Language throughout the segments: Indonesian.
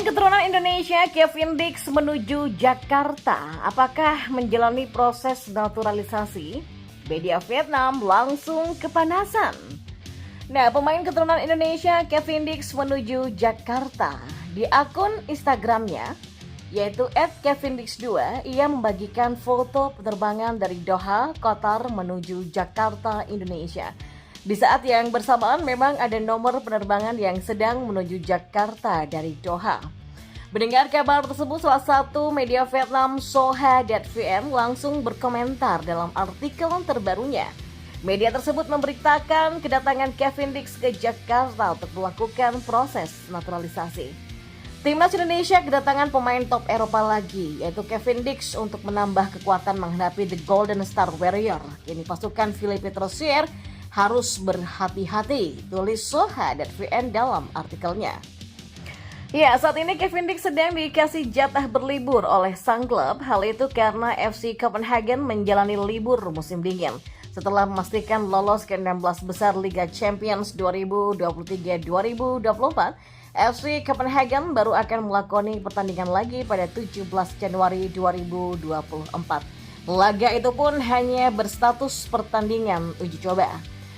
Pemain keturunan Indonesia Kevin Dix menuju Jakarta. Apakah menjalani proses naturalisasi? Media Vietnam langsung kepanasan. Nah, pemain keturunan Indonesia Kevin Dix menuju Jakarta. Di akun Instagramnya, yaitu @kevindix2, ia membagikan foto penerbangan dari Doha, Qatar menuju Jakarta, Indonesia. Di saat yang bersamaan memang ada nomor penerbangan yang sedang menuju Jakarta dari Doha. Mendengar kabar tersebut, salah satu media Vietnam Soha.vn langsung berkomentar dalam artikel terbarunya. Media tersebut memberitakan kedatangan Kevin Dix ke Jakarta untuk melakukan proses naturalisasi. Timnas Indonesia kedatangan pemain top Eropa lagi, yaitu Kevin Dix untuk menambah kekuatan menghadapi The Golden Star Warrior. Kini pasukan Philippe Troussier harus berhati-hati, tulis Soha.vn dalam artikelnya. Ya, saat ini Kevin Dix sedang dikasih jatah berlibur oleh sang klub. Hal itu karena FC Copenhagen menjalani libur musim dingin. Setelah memastikan lolos ke 16 besar Liga Champions 2023-2024, FC Copenhagen baru akan melakoni pertandingan lagi pada 17 Januari 2024. Laga itu pun hanya berstatus pertandingan uji coba.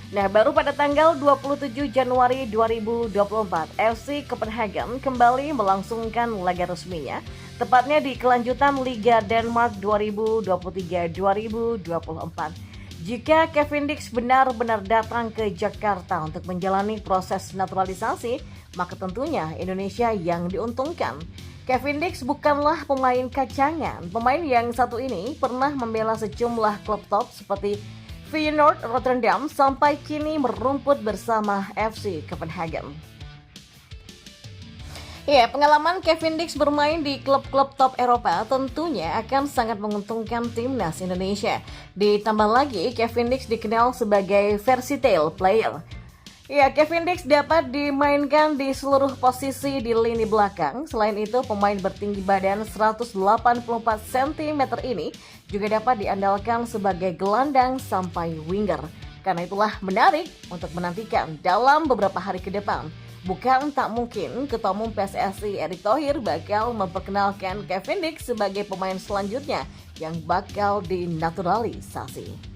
Nah, baru pada tanggal 27 Januari 2024, FC Copenhagen kembali melangsungkan laga resminya, tepatnya di kelanjutan Liga Denmark 2023-2024. Jika Kevin Dix benar-benar datang ke Jakarta untuk menjalani proses naturalisasi, maka tentunya Indonesia yang diuntungkan. Kevin Dix bukanlah pemain kacangan. Pemain yang satu ini pernah membela sejumlah klub top seperti Feyenoord Rotterdam sampai kini merumput bersama FC Copenhagen. Ya, pengalaman Kevin Dix bermain di klub-klub top Eropa tentunya akan sangat menguntungkan timnas Indonesia. Ditambah lagi, Kevin Dix dikenal sebagai versatile player. Ya, Kevin Dix dapat dimainkan di seluruh posisi di lini belakang. Selain itu, pemain bertinggi badan 184 cm ini juga dapat diandalkan sebagai gelandang sampai winger. Karena itulah menarik untuk menantikan dalam beberapa hari ke depan. Bukan tak mungkin Ketua Umum PSSI Erick Thohir bakal memperkenalkan Kevin Dix sebagai pemain selanjutnya yang bakal dinaturalisasi.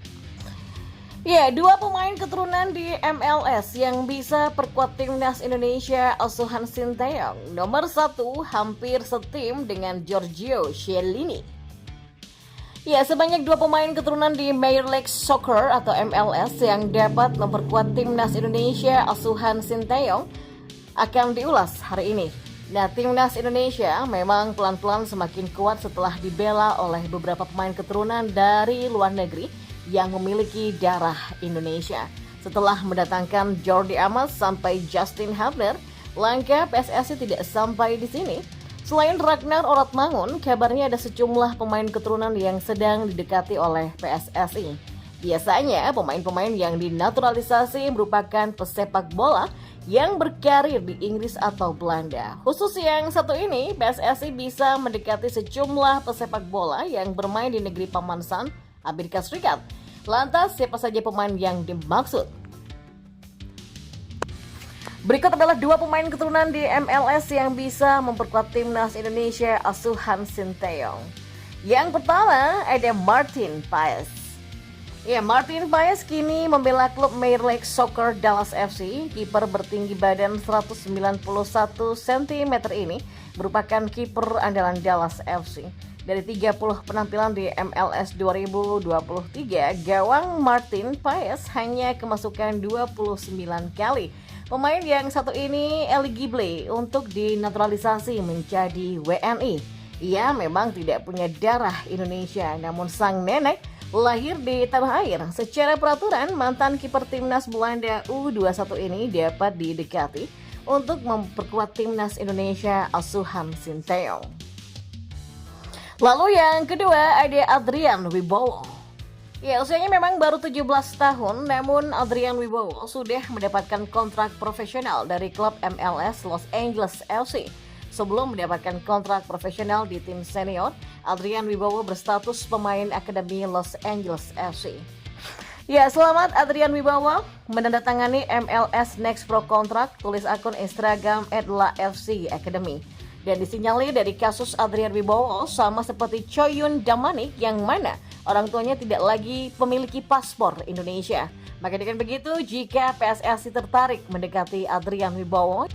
Ya, dua pemain keturunan di MLS yang bisa perkuat timnas Indonesia asuhan Sinteyong. Nomor 1 hampir setim dengan Giorgio Chiellini. Ya, sebanyak dua pemain keturunan di Major League Soccer atau MLS yang dapat memperkuat timnas Indonesia asuhan Sinteyong akan diulas hari ini. Nah, timnas Indonesia memang pelan-pelan semakin kuat setelah dibela oleh beberapa pemain keturunan dari luar negeri yang memiliki darah Indonesia. Setelah mendatangkan Jordi Amat sampai Justin Hubner, langkah PSSI tidak sampai di sini. Selain Ragnar Oratmangun, kabarnya ada sejumlah pemain keturunan yang sedang didekati oleh PSSI. Biasanya pemain-pemain yang dinaturalisasi merupakan pesepak bola yang berkarir di Inggris atau Belanda. Khusus yang satu ini, PSSI bisa mendekati sejumlah pesepak bola yang bermain di negeri Paman Sam, Amerika Serikat. Lantas siapa saja pemain yang dimaksud? Berikut adalah dua pemain keturunan di MLS yang bisa memperkuat timnas Indonesia asuhan Sinteyong. Yang pertama ada Martin Paes. Ya, Martin Paes kini membela klub Major League Soccer Dallas FC. Kiper bertinggi badan 191 cm ini merupakan kiper andalan Dallas FC. Dari 30 penampilan di MLS 2023, gawang Martin Paes hanya kemasukan 29 kali. Pemain yang satu ini eligible untuk dinaturalisasi menjadi WNI. Ia memang tidak punya darah Indonesia, namun sang nenek lahir di tanah air. Secara peraturan, mantan kiper timnas Belanda U21 ini dapat didekati untuk memperkuat timnas Indonesia asuhan Sinteyong. Lalu yang kedua ada Adrian Wibowo. Ya, usianya memang baru 17 tahun, namun Adrian Wibowo sudah mendapatkan kontrak profesional dari klub MLS Los Angeles FC. Sebelum mendapatkan kontrak profesional di tim senior, Adrian Wibowo berstatus pemain akademi Los Angeles FC. Ya, selamat Adrian Wibowo menandatangani MLS Next Pro kontrak, tulis akun Instagram @lafc Academy. Dan disinyalir dari kasus Adrian Wibowo sama seperti Choyun Damanik yang mana orang tuanya tidak lagi memiliki paspor Indonesia. Maka dengan begitu, jika PSSI tertarik mendekati Adrian Wibowo,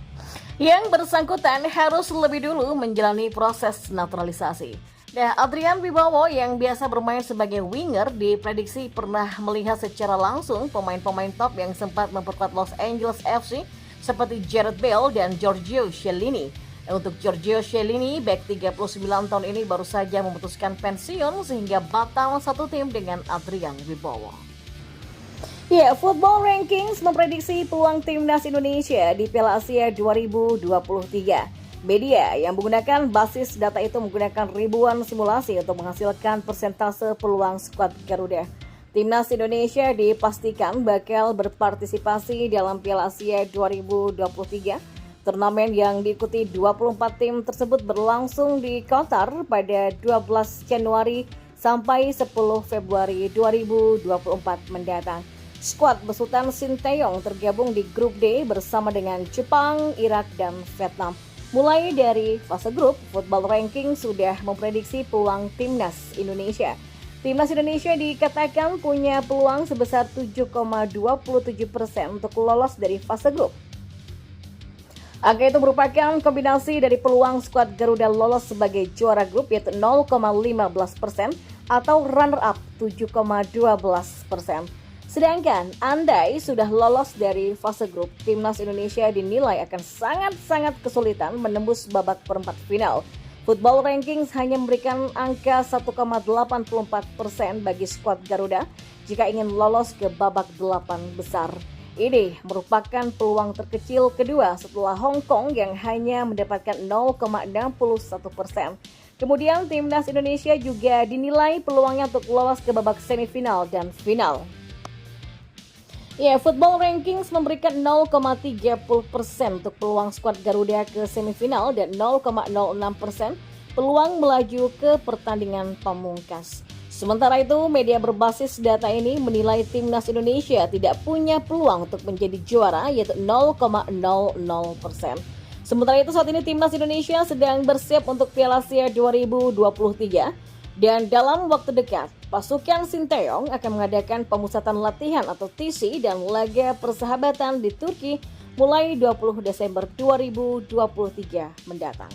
yang bersangkutan harus lebih dulu menjalani proses naturalisasi. Nah, Adrian Wibowo yang biasa bermain sebagai winger diprediksi pernah melihat secara langsung pemain-pemain top yang sempat memperkuat Los Angeles FC seperti Gareth Bale dan Giorgio Chiellini. Untuk Giorgio Chiellini, bek 39 tahun ini baru saja memutuskan pensiun sehingga batal satu tim dengan Adrian Wibowo. Ya, Football Rankings memprediksi peluang timnas Indonesia di Piala Asia 2023. Media yang menggunakan basis data itu menggunakan ribuan simulasi untuk menghasilkan persentase peluang skuad Garuda. Timnas Indonesia dipastikan bakal berpartisipasi dalam Piala Asia 2023. Turnamen yang diikuti 24 tim tersebut berlangsung di Qatar pada 12 Januari sampai 10 Februari 2024 mendatang. Skuad besutan Sinteyong tergabung di grup D bersama dengan Jepang, Irak, dan Vietnam. Mulai dari fase grup, Football Ranking sudah memprediksi peluang timnas Indonesia. Timnas Indonesia dikatakan punya peluang sebesar 7,27% untuk lolos dari fase grup. Angka itu merupakan kombinasi dari peluang skuad Garuda lolos sebagai juara grup yaitu 0,15% atau runner-up 7,12%. Sedangkan andai sudah lolos dari fase grup, timnas Indonesia dinilai akan sangat-sangat kesulitan menembus babak perempat final. Football Rankings hanya memberikan angka 1,84% bagi skuad Garuda jika ingin lolos ke babak 8 besar. Ini merupakan peluang terkecil kedua setelah Hong Kong yang hanya mendapatkan 0,61%. Kemudian timnas Indonesia juga dinilai peluangnya untuk lolos ke babak semifinal dan final. Ya, Football Rankings memberikan 0,30% untuk peluang skuad Garuda ke semifinal dan 0,06% peluang melaju ke pertandingan pamungkas. Sementara itu, media berbasis data ini menilai timnas Indonesia tidak punya peluang untuk menjadi juara yaitu 0,00%. Sementara itu saat ini timnas Indonesia sedang bersiap untuk Piala Asia 2023 dan dalam waktu dekat pasukan Sinteyong akan mengadakan pemusatan latihan atau TC dan laga persahabatan di Turki mulai 20 Desember 2023 mendatang.